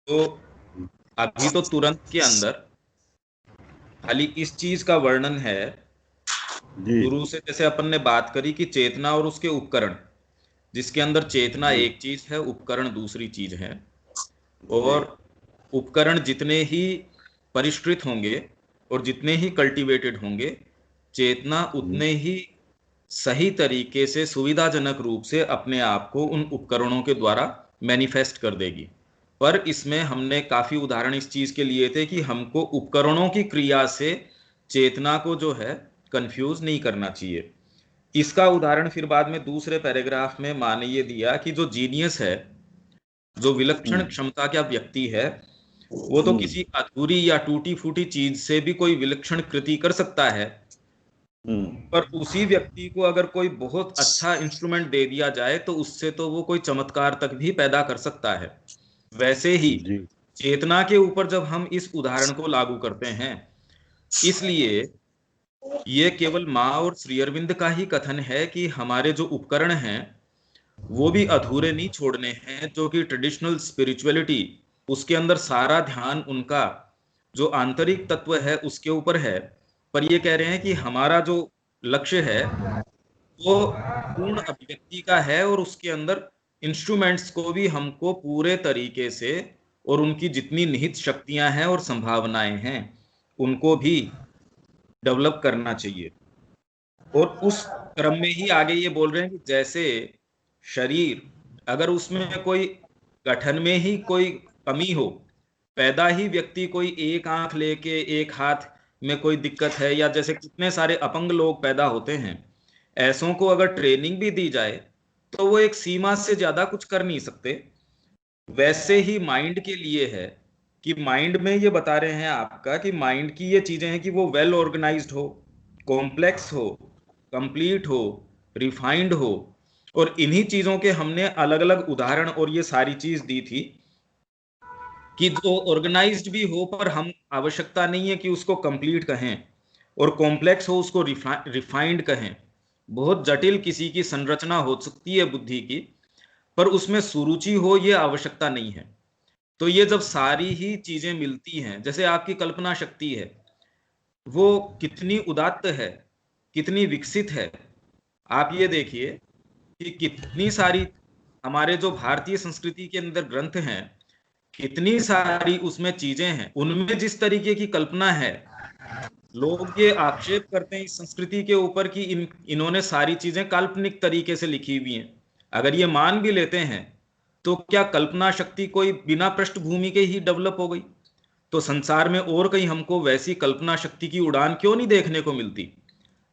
तो अभी तो तुरंत के अंदर खाली इस चीज का वर्णन है। जी शुरू से जैसे अपन ने बात करी कि चेतना और उसके उपकरण, जिसके अंदर चेतना जी एक चीज है, उपकरण दूसरी चीज है। जी और उपकरण जितने ही परिष्कृत होंगे और जितने ही कल्टीवेटेड होंगे, चेतना उतने ही सही तरीके से सुविधाजनक रूप से अपने आप को उन उपकरणों के द्वारा मैनिफेस्ट कर देगी। पर इसमें हमने काफी उदाहरण इस चीज के लिए थे कि हमको उपकरणों की क्रिया से चेतना को जो है कंफ्यूज नहीं करना चाहिए। इसका उदाहरण फिर बाद में दूसरे पैराग्राफ में माँ ने ये दिया कि जो जीनियस है, जो विलक्षण हम्म क्षमता का व्यक्ति है, वो तो हम्म किसी अधूरी या टूटी फूटी चीज से भी कोई विलक्षण कृति कर सकता है। हम्म पर उसी व्यक्ति को अगर कोई बहुत अच्छा इंस्ट्रूमेंट दे दिया जाए तो उससे तो वो कोई चमत्कार तक भी पैदा कर सकता है। वैसे ही जी चेतना के ऊपर जब हम इस उदाहरण को लागू करते हैं, इसलिए ये केवल माँ और श्री अरविंद का ही कथन है कि हमारे जो उपकरण हैं वो भी अधूरे नहीं छोड़ने हैं, जो कि ट्रेडिशनल स्पिरिचुअलिटी, उसके अंदर सारा ध्यान उनका जो आंतरिक तत्व है उसके ऊपर है। पर ये कह रहे हैं कि हमारा जो लक्ष्य है वो पूर्ण अभिव्यक्ति का है, और उसके अंदर इंस्ट्रूमेंट्स को भी हमको पूरे तरीके से और उनकी जितनी निहित शक्तियां हैं और संभावनाएं हैं उनको भी डेवलप करना चाहिए। और उस क्रम में ही आगे ये बोल रहे हैं कि जैसे शरीर, अगर उसमें कोई गठन में ही कोई कमी हो, पैदा ही व्यक्ति कोई एक आंख लेके एक हाथ में कोई दिक्कत है, या जैसे कितने सारे अपंग लोग पैदा होते हैं, ऐसों को अगर ट्रेनिंग भी दी जाए तो वो एक सीमा से ज्यादा कुछ कर नहीं सकते। वैसे ही माइंड के लिए है कि माइंड में ये बता रहे हैं आपका कि माइंड की ये चीजें हैं कि वो वेल ऑर्गेनाइज्ड हो, कॉम्प्लेक्स हो, कंप्लीट हो, रिफाइंड हो। और इन्हीं चीजों के हमने अलग अलग उदाहरण और ये सारी चीज दी थी कि जो ऑर्गेनाइज्ड भी हो पर हम आवश्यकता नहीं है कि उसको कंप्लीट कहें, और कॉम्प्लेक्स हो उसको रिफाइंड कहें। बहुत जटिल किसी की संरचना हो सकती है बुद्धि की, पर उसमें सुरुचि हो ये आवश्यकता नहीं है। तो ये जब सारी ही चीजें मिलती हैं, जैसे आपकी कल्पना शक्ति है, वो कितनी उदात्त है, कितनी विकसित है। आप ये देखिए कि कितनी सारी हमारे जो भारतीय संस्कृति के अंदर ग्रंथ हैं, कितनी सारी उसमें चीजें हैं, उनमें जिस तरीके की कल्पना है, लोग ये आक्षेप करते हैं इस संस्कृति के ऊपर कि इन्होंने सारी चीजें काल्पनिक तरीके से लिखी हुई हैं। अगर ये मान भी लेते हैं तो क्या कल्पना शक्ति कोई बिना पृष्ठभूमि के ही डेवलप हो गई? तो संसार में और कहीं हमको वैसी कल्पना शक्ति की उड़ान क्यों नहीं देखने को मिलती?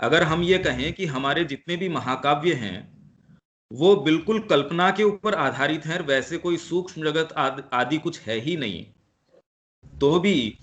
अगर हम ये कहें कि हमारे जितने भी महाकाव्य हैं वो बिल्कुल कल्पना के ऊपर आधारित हैं, वैसे कोई सूक्ष्म जगत आदि कुछ है ही नहीं, तो भी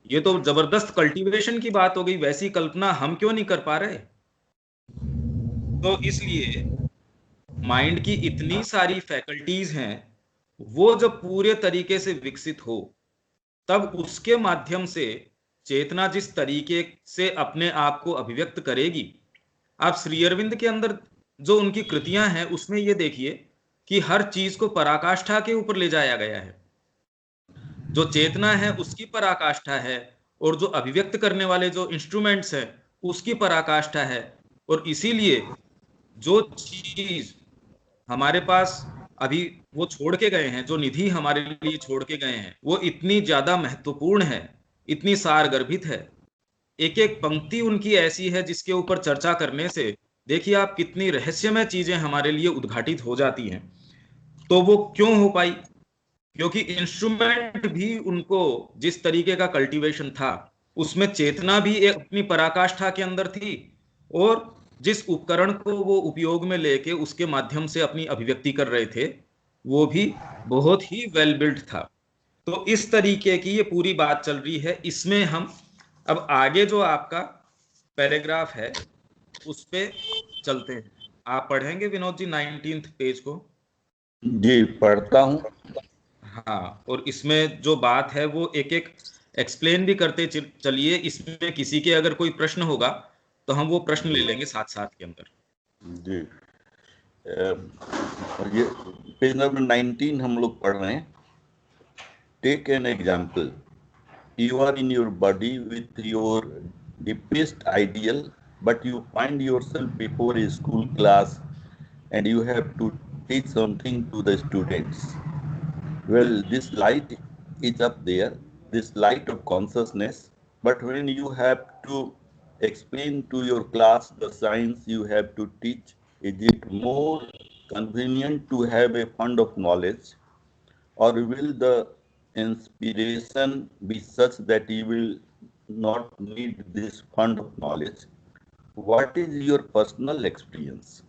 ये तो जबरदस्त कल्टीवेशन की बात हो गई। वैसी कल्पना हम क्यों नहीं कर पा रहे? तो इसलिए माइंड की इतनी सारी फैकल्टीज हैं, वो जब पूरे तरीके से विकसित हो तब उसके माध्यम से चेतना जिस तरीके से अपने आप को अभिव्यक्त करेगी। आप श्री अरविंद के अंदर जो उनकी कृतियां हैं उसमें ये देखिए कि हर चीज को पराकाष्ठा के ऊपर ले जाया गया है। जो चेतना है उसकी पराकाष्ठा है, और जो अभिव्यक्त करने वाले जो इंस्ट्रूमेंट्स हैं उसकी पराकाष्ठा है। और इसीलिए जो चीज हमारे पास अभी वो छोड़ के गए हैं, जो निधि हमारे लिए छोड़ के गए हैं, वो इतनी ज्यादा महत्वपूर्ण है, इतनी सारगर्भित है। एक एक पंक्ति उनकी ऐसी है जिसके ऊपर चर्चा करने से देखिए आप कितनी रहस्यमय चीजें हमारे लिए उद्घाटित हो जाती हैं। तो वो क्यों हो पाई? क्योंकि इंस्ट्रूमेंट भी उनको जिस तरीके का कल्टीवेशन था, उसमें चेतना भी एक अपनी पराकाष्ठा के अंदर थी, और जिस उपकरण को वो उपयोग में लेके उसके माध्यम से अपनी अभिव्यक्ति कर रहे थे वो भी बहुत ही वेल बिल्ट था। तो इस तरीके की ये पूरी बात चल रही है। इसमें हम अब आगे जो आपका पैराग्राफ है उस पे चलते हैं। आप पढ़ेंगे विनोद जी 19th पेज को? जी पढ़ता हूँ। हाँ, और इसमें जो बात है वो एक एक एक्सप्लेन भी करते चलिए। इसमें किसी के अगर कोई प्रश्न होगा तो हम वो प्रश्न ले लेंगे साथ साथ के अंदर। जी ये पेज नंबर 19 हम लोग पढ़ रहे हैं। take an example. You are in your body with your deepest ideal, but you find yourself before a school class and you have to teach something to the students. Well, this light is up there, this light of consciousness, but when you have to explain to your class the science you have to teach, is it more convenient to have a fund of knowledge, or will the inspiration be such that you will not need this fund of knowledge? What is your personal experience?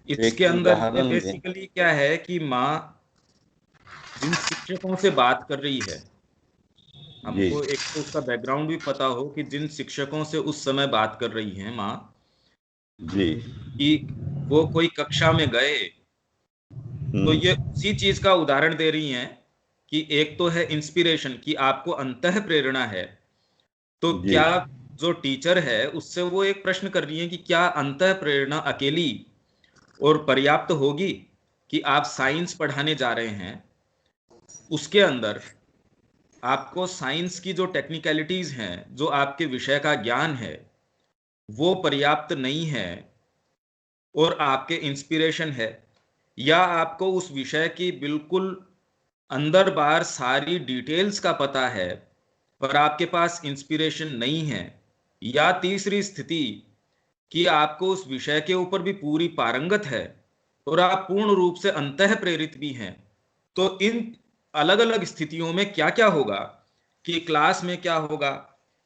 इसके एक अंदर ये उदाहरण लें। Basically क्या है कि माँ जिन शिक्षकों से बात कर रही है, जी हमको एक तो उसका बैकग्राउंड भी पता हो कि जिन शिक्षकों से उस समय बात कर रही हैं माँ, जी कि वो कोई कक्षा में गए, तो ये उसी चीज का उदाहरण दे रही हैं कि एक तो है इंस्पिरेशन कि आपको अंतः प्रेरणा है, तो जी क्या जो टीचर है उससे वो एक प्रश्न कर रही है कि क्या अंतः प्रेरणा अकेली और पर्याप्त होगी कि आप साइंस पढ़ाने जा रहे हैं, उसके अंदर आपको साइंस की जो टेक्निकलिटीज हैं, जो आपके विषय का ज्ञान है, वो पर्याप्त नहीं है और आपके इंस्पिरेशन है, या आपको उस विषय की बिल्कुल अंदर बाहर सारी डिटेल्स का पता है पर आपके पास इंस्पिरेशन नहीं है, या तीसरी स्थिति कि आपको उस विषय के ऊपर भी पूरी पारंगत है और आप पूर्ण रूप से अंतः प्रेरित भी हैं, तो इन अलग अलग स्थितियों में क्या क्या होगा, कि क्लास में क्या होगा,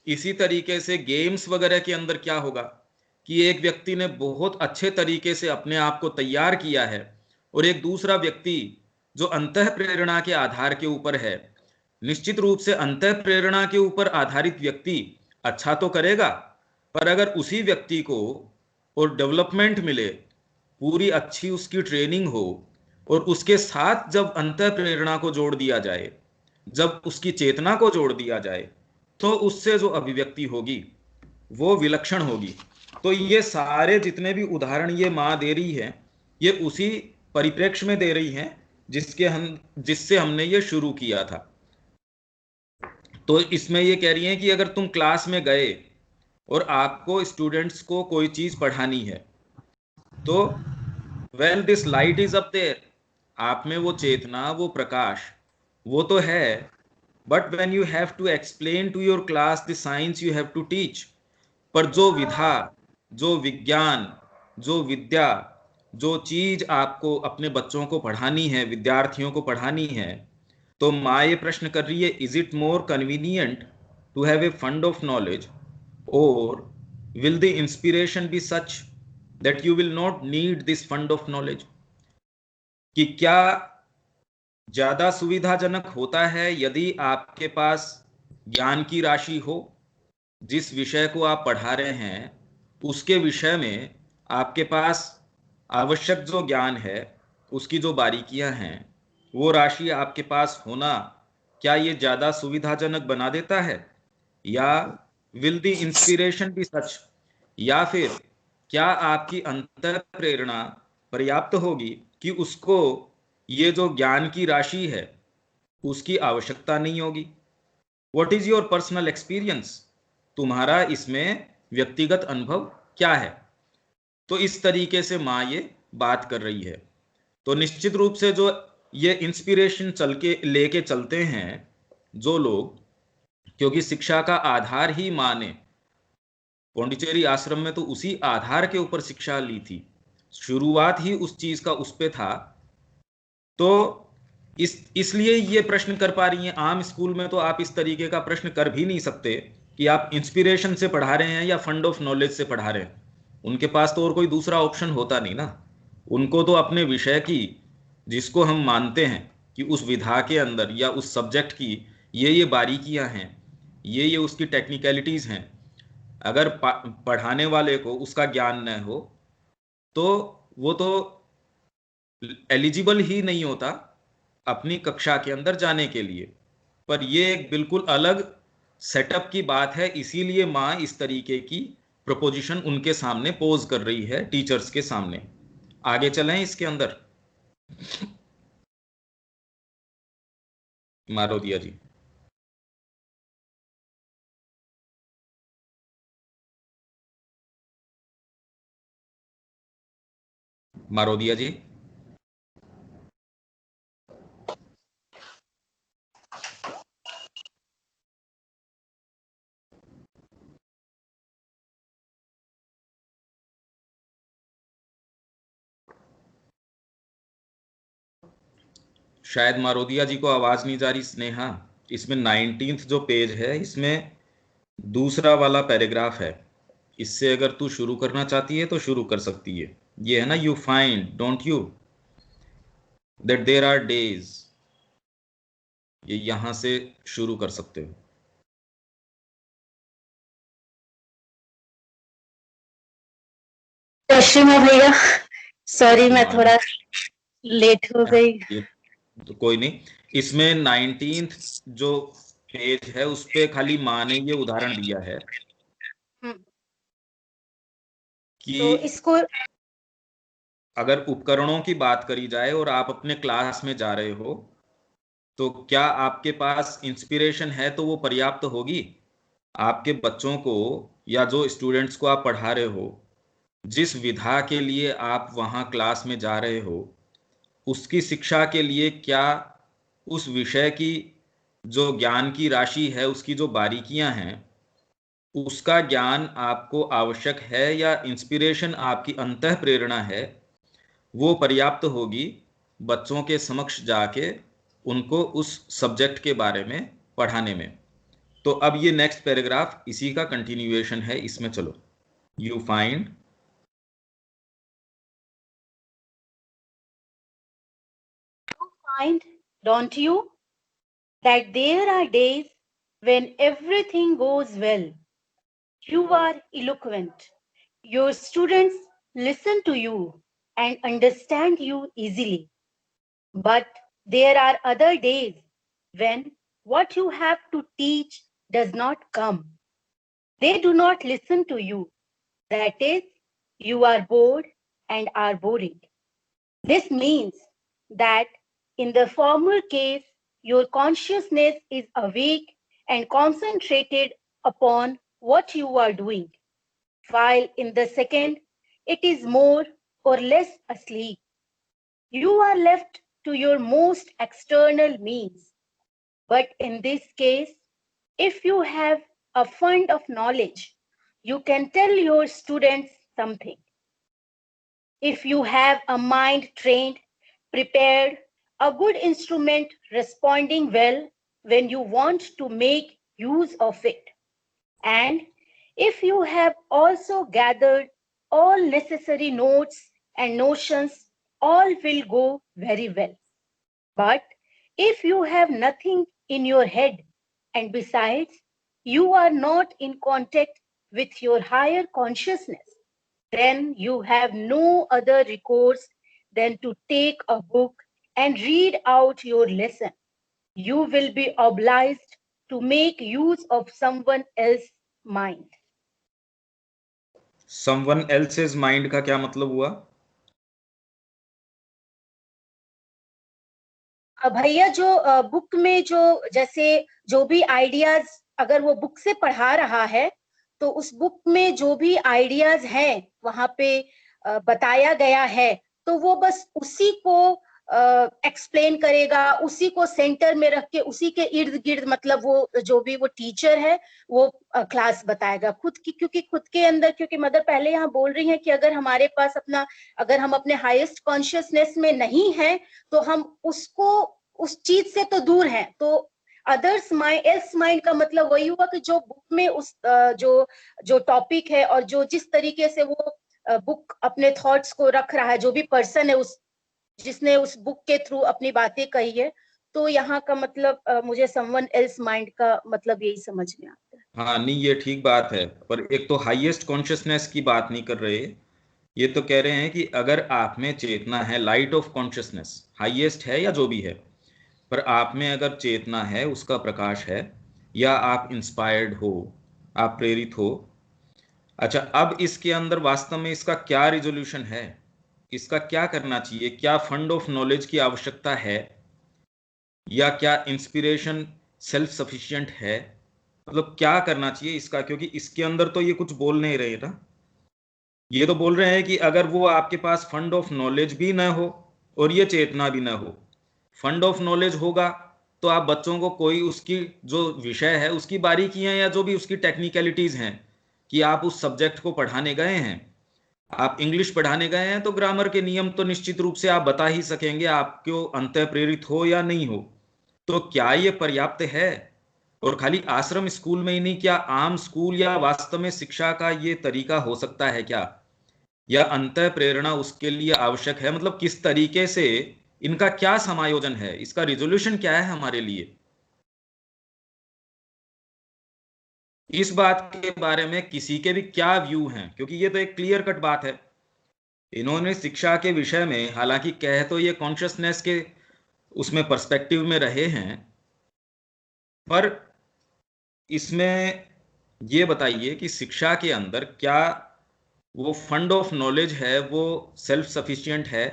इसी तरीके से गेम्स वगैरह के अंदर क्या होगा, कि एक व्यक्ति ने बहुत अच्छे तरीके से अपने आप को तैयार किया है और एक दूसरा व्यक्ति जो अंतः प्रेरणा के आधार के ऊपर है, निश्चित रूप से अंतः प्रेरणा के ऊपर आधारित व्यक्ति अच्छा तो करेगा, पर अगर उसी व्यक्ति को और डेवलपमेंट मिले, पूरी अच्छी उसकी ट्रेनिंग हो और उसके साथ जब अंतः प्रेरणा को जोड़ दिया जाए, जब उसकी चेतना को जोड़ दिया जाए, तो उससे जो अभिव्यक्ति होगी वो विलक्षण होगी। तो ये सारे जितने भी उदाहरण ये माँ दे रही है, ये उसी परिप्रेक्ष्य में दे रही हैं जिससे हमने ये शुरू किया था। तो इसमें ये कह रही हैं कि अगर तुम क्लास में गए और आपको स्टूडेंट्स को कोई चीज पढ़ानी है, तो well this light is up there, आप में वो चेतना, वो प्रकाश, वो तो है, but when you have to explain to your class the science you have to teach, पर जो विधा, जो विज्ञान, जो विद्या, जो चीज आपको अपने बच्चों को पढ़ानी है, विद्यार्थियों को पढ़ानी है, तो माँ ये प्रश्न कर रही है, is it more convenient to have a fund of knowledge, और will the inspiration be such that you will not need this fund of knowledge, कि क्या ज्यादा सुविधाजनक होता है यदि आपके पास ज्ञान की राशि हो, जिस विषय को आप पढ़ा रहे हैं उसके विषय में आपके पास आवश्यक जो ज्ञान है, उसकी जो बारीकियां हैं, वो राशि आपके पास होना, क्या ये ज्यादा सुविधाजनक बना देता है, या विल द इंस्पिरेशन बी सच, या फिर क्या आपकी अंतर प्रेरणा पर्याप्त होगी कि उसको ये जो ज्ञान की राशि है उसकी आवश्यकता नहीं होगी। What is your personal experience, तुम्हारा इसमें व्यक्तिगत अनुभव क्या है। तो इस तरीके से माँ ये बात कर रही है। तो निश्चित रूप से जो ये इंस्पिरेशन चल के लेके चलते हैं जो लोग, क्योंकि शिक्षा का आधार ही माँ ने पौंडीचेरी आश्रम में तो उसी आधार के ऊपर शिक्षा ली थी, शुरुआत ही उस चीज का उस पे था, तो इसलिए ये प्रश्न कर पा रही हैं। आम स्कूल में तो आप इस तरीके का प्रश्न कर भी नहीं सकते कि आप इंस्पिरेशन से पढ़ा रहे हैं या फंड ऑफ नॉलेज से पढ़ा रहे हैं, उनके पास तो और कोई दूसरा ऑप्शन होता नहीं ना। उनको तो अपने विषय की, जिसको हम मानते हैं कि उस विधा के अंदर या उस सब्जेक्ट की ये बारीकियां हैं, ये उसकी टेक्निकलिटीज हैं, अगर पढ़ाने वाले को उसका ज्ञान न हो तो वो तो एलिजिबल ही नहीं होता अपनी कक्षा के अंदर जाने के लिए। पर ये एक बिल्कुल अलग सेटअप की बात है, इसीलिए माँ इस तरीके की प्रोपोजिशन उनके सामने पोज कर रही है, टीचर्स के सामने। आगे चलें इसके अंदर। मारोदिया जी। मारोदिया जी। शायद मारोदिया जी को आवाज नहीं जा रही। स्नेहा, इसमें 19th जो पेज है, इसमें दूसरा वाला पैराग्राफ है। इससे अगर तू शुरू करना चाहती है तो शुरू कर सकती है। ये है ना, you find don't you that there are days, ये यहां से शुरू कर सकते हो। रश्मि भैया, सॉरी मैं हाँ थोड़ा लेट हो गई। ये तो कोई नहीं। इसमें 19th जो पेज है उस पे खाली माँ ने ये उदाहरण दिया है कि तो इसको अगर उपकरणों की बात करी जाए और आप अपने क्लास में जा रहे हो, तो क्या आपके पास इंस्पिरेशन है तो वो पर्याप्त होगी? आपके बच्चों को या जो स्टूडेंट्स को आप पढ़ा रहे हो, जिस विधा के लिए आप वहाँ क्लास में जा रहे हो, उसकी शिक्षा के लिए क्या उस विषय की जो ज्ञान की राशि है, उसकी जो बारीकियां हैं, उसका ज्ञान आपको आवश्यक है, या इंस्पिरेशन आपकी अंतः प्रेरणा है, वो पर्याप्त होगी बच्चों के समक्ष जाके उनको उस सब्जेक्ट के बारे में पढ़ाने में? तो अब ये नेक्स्ट पैराग्राफ इसी का कंटिन्यूएशन है। इसमें चलो, you find don't you, that there are days when everything goes well. You are eloquent. Your students listen to you and understand you easily. But there are other days when what you have to teach does not come. They do not listen to you. That is, you are bored and are boring. This means that in the former case, your consciousness is awake and concentrated upon what you are doing, while in the second, it is more or less asleep. You are left to your most external means. But in this case, if you have a fund of knowledge, you can tell your students something. If you have a mind trained, prepared, a good instrument responding well when you want to make use of it, and if you have also gathered all necessary notes and notions, all will go very well. But if you have nothing in your head, and besides, you are not in contact with your higher consciousness, then you have no other recourse than to take a book and read out your lesson. You will be obliged to make use of someone else's mind. Someone else's mind का क्या मतलब हुआ? भैया जो book में जो जैसे जो भी आइडियाज अगर वो बुक से पढ़ा रहा है, तो उस बुक में जो भी आइडियाज हैं वहां पे बताया गया है, तो वो बस उसी को एक्सप्लेन करेगा, उसी को सेंटर में रख के उसी के इर्द गिर्द, मतलब वो जो भी वो टीचर है वो क्लास बताएगा खुद की, क्योंकि खुद के अंदर, क्योंकि मदर पहले यहाँ बोल रही है कि अगर हमारे पास अपना, अगर हम अपने हाईएस्ट कॉन्शियसनेस में नहीं है तो हम उसको उस चीज से तो दूर हैं। तो अदर्स माइंड, एल्स माइंड का मतलब वही हुआ कि जो बुक में उस जो जो टॉपिक है और जो जिस तरीके से वो बुक अपने थॉट्स को रख रहा है, जो भी पर्सन है उस जिसने उस बुक के थ्रू अपनी बातें कही है, तो यहाँ का मतलब मुझे समवन एल्स माइंड का मतलब यही समझ में आता है। हाँ नहीं, ये ठीक बात है, पर एक तो हाईएस्ट कॉन्शियसनेस की बात नहीं कर रहे। ये तो कह रहे हैं कि अगर आप में चेतना है, लाइट ऑफ कॉन्शियसनेस हाईएस्ट है या जो भी है, पर आप में अगर चेतना है, उसका प्रकाश है, या आप इंस्पायर्ड हो, आप प्रेरित हो। अच्छा, अब इसके अंदर वास्तव में इसका क्या रिजोल्यूशन है, इसका क्या करना चाहिए, क्या फंड ऑफ नॉलेज की आवश्यकता है, या क्या इंस्पिरेशन सेल्फ सफिशिएंट है? मतलब क्या करना चाहिए इसका, क्योंकि इसके अंदर तो ये कुछ बोल नहीं रहे ना। ये तो बोल रहे हैं कि अगर वो आपके पास फंड ऑफ नॉलेज भी ना हो और ये चेतना भी ना हो, फंड ऑफ नॉलेज होगा तो आप बच्चों को कोई उसकी जो विषय है उसकी बारीकियां या जो भी उसकी टेक्निकलिटीज हैं, कि आप उस सब्जेक्ट को पढ़ाने गए हैं, आप इंग्लिश पढ़ाने गए हैं तो ग्रामर के नियम तो निश्चित रूप से आप बता ही सकेंगे, आपको अंतः प्रेरित हो या नहीं हो। तो क्या ये पर्याप्त है? और खाली आश्रम स्कूल में ही नहीं, क्या आम स्कूल या वास्तव में शिक्षा का ये तरीका हो सकता है क्या? या अंतः प्रेरणा उसके लिए आवश्यक है? मतलब किस तरीके से इनका क्या समायोजन है, इसका रिजोल्यूशन क्या है हमारे लिए? इस बात के बारे में किसी के भी क्या व्यू हैं? क्योंकि ये तो एक क्लियर कट बात है। इन्होंने शिक्षा के विषय में हालांकि कह तो ये कॉन्शियसनेस के उसमें पर्सपेक्टिव में रहे हैं, पर इसमें ये बताइए कि शिक्षा के अंदर क्या वो फंड ऑफ नॉलेज है वो सेल्फ सफिशिएंट है?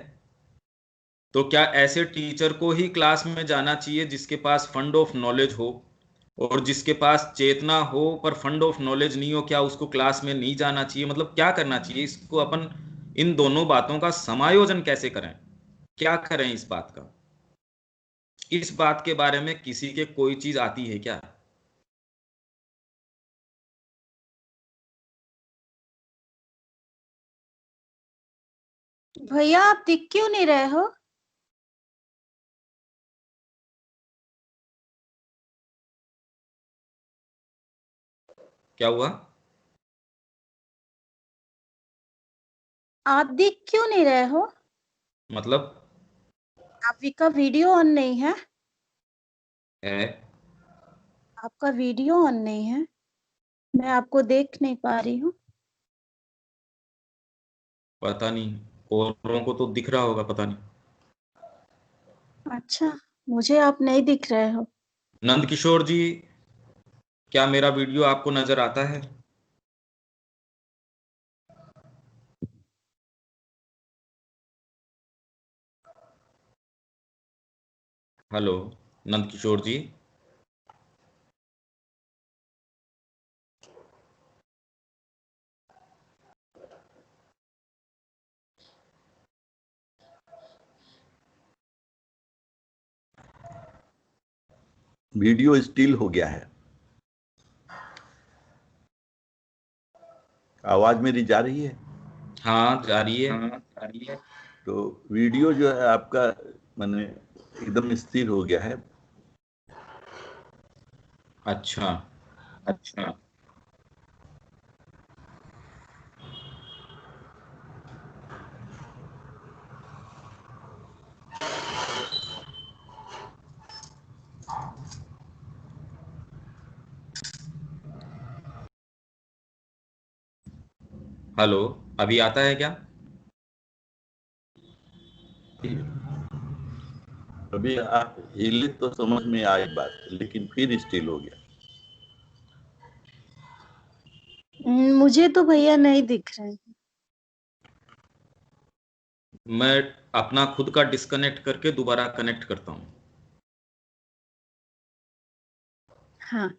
तो क्या ऐसे टीचर को ही क्लास में जाना चाहिए जिसके पास फंड ऑफ नॉलेज हो, और जिसके पास चेतना हो पर फंड ऑफ नॉलेज नहीं हो, क्या उसको क्लास में नहीं जाना चाहिए? मतलब क्या करना चाहिए इसको अपन, इन दोनों बातों का समायोजन कैसे करें, क्या करें इस बात का? इस बात के बारे में किसी के कोई चीज आती है क्या? भैया आप दिख क्यों नहीं रहे हो? क्या हुआ? आप दिख क्यों नहीं रहे हो? मतलब आपका वीडियो ऑन नहीं है? है, आपका वीडियो ऑन नहीं है, मैं आपको देख नहीं पा रही हूँ। पता नहीं, औरों को तो दिख रहा होगा, पता नहीं। अच्छा, मुझे आप नहीं दिख रहे हो। नंद किशोर जी, क्या मेरा वीडियो आपको नजर आता है? हेलो नंद किशोर जी। वीडियो स्टिल हो गया है। आवाज मेरी जा रही है? हाँ जा रही है। हाँ आ रही है। तो वीडियो जो है आपका माने एकदम स्थिर हो गया है। अच्छा। अच्छा। हेलो, अभी आता है क्या? अभी आप हिले तो समझ में आई बात, लेकिन फिर स्टिल हो गया। मुझे तो भैया नहीं दिख रहे हैं। मैं अपना खुद का डिस्कनेक्ट करके दोबारा कनेक्ट करता हूँ। हाँ।